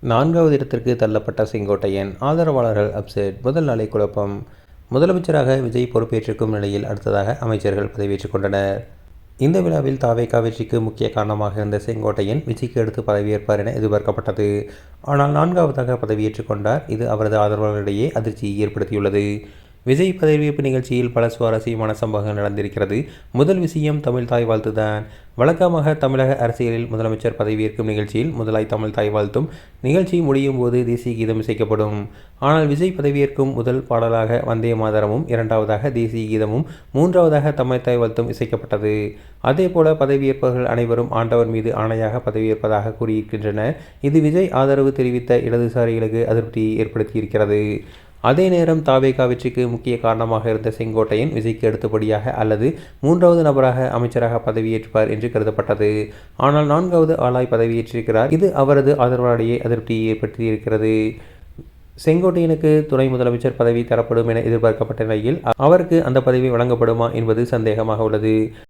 4வது இடத்திற்கு தள்ளப்பட்ட செங்கோட்டையன். ஆதரவாளர்கள் அப்செட். முதல் நாளே குழப்பம். முதலமைச்சராக விஜய் பொறுப்பேற்றிருக்கும் நிலையில் அடுத்ததாக அமைச்சர்கள் பதவியேற்றுக் கொண்டனர். இந்த விழாவில் தாவேகா வெற்றிக்கு முக்கிய காரணமாக இருந்த செங்கோட்டையன் விஜய்க்கு அடுத்து பதவியேற்பார் என எதிர்பார்க்கப்பட்டது. ஆனால் 4வதாக பதவியேற்றுக் கொண்டார். இது அவரது ஆதரவாளர்களிடையே அதிர்ச்சியை ஏற்படுத்தியுள்ளது. விஜய் பதவியேற்பு நிகழ்ச்சியில் பல சுவாரஸ்யமான சம்பவங்கள் நடந்திருக்கிறது. முதல் விஷயம் தமிழ் தாய் வாழ்த்து தான். வழக்கமாக தமிழக அரசியலில் முதலமைச்சர் பதவியேற்கும் நிகழ்ச்சியில் முதலாய் தமிழ் தாய் வாழ்த்தும் நிகழ்ச்சி முடியும் போது தேசிய கீதம் இசைக்கப்படும். ஆனால் விஜய் பதவியேற்கும் முதல் பாடலாக வந்தே மாதரமும், 2வதாக தேசிய கீதமும், 3வதாக தமிழ் தாய் வாழ்த்தும் இசைக்கப்பட்டது. அதேபோல பதவியேற்பவர்கள் அனைவரும் ஆண்டவர் மீது ஆணையாக பதவியேற்பதாக கூறியிருக்கின்றனர். இது விஜய் ஆதரவு தெரிவித்த இடதுசாரிகளுக்கு அதிருப்தியை ஏற்படுத்தியிருக்கிறது. அதே நேரம் தாவேகா வெற்றிக்கு முக்கிய காரணமாக இருந்த செங்கோட்டையன் விஜய்க்கு அடுத்தபடியாக அல்லது 3வது நபராக அமைச்சராக பதவியேற்பார் என்று கருதப்பட்டது. ஆனால் 4வது ஆளாய் பதவியேற்றிருக்கிறார். இது அவரது ஆதரவாளரிடையே அதிருப்தியை ஏற்படுத்தியிருக்கிறது. செங்கோட்டையனுக்கு துணை முதலமைச்சர் பதவி தரப்படும் என எதிர்பார்க்கப்பட்ட நிலையில் அவருக்கு அந்த பதவி வழங்கப்படுமா என்பது சந்தேகமாக உள்ளது.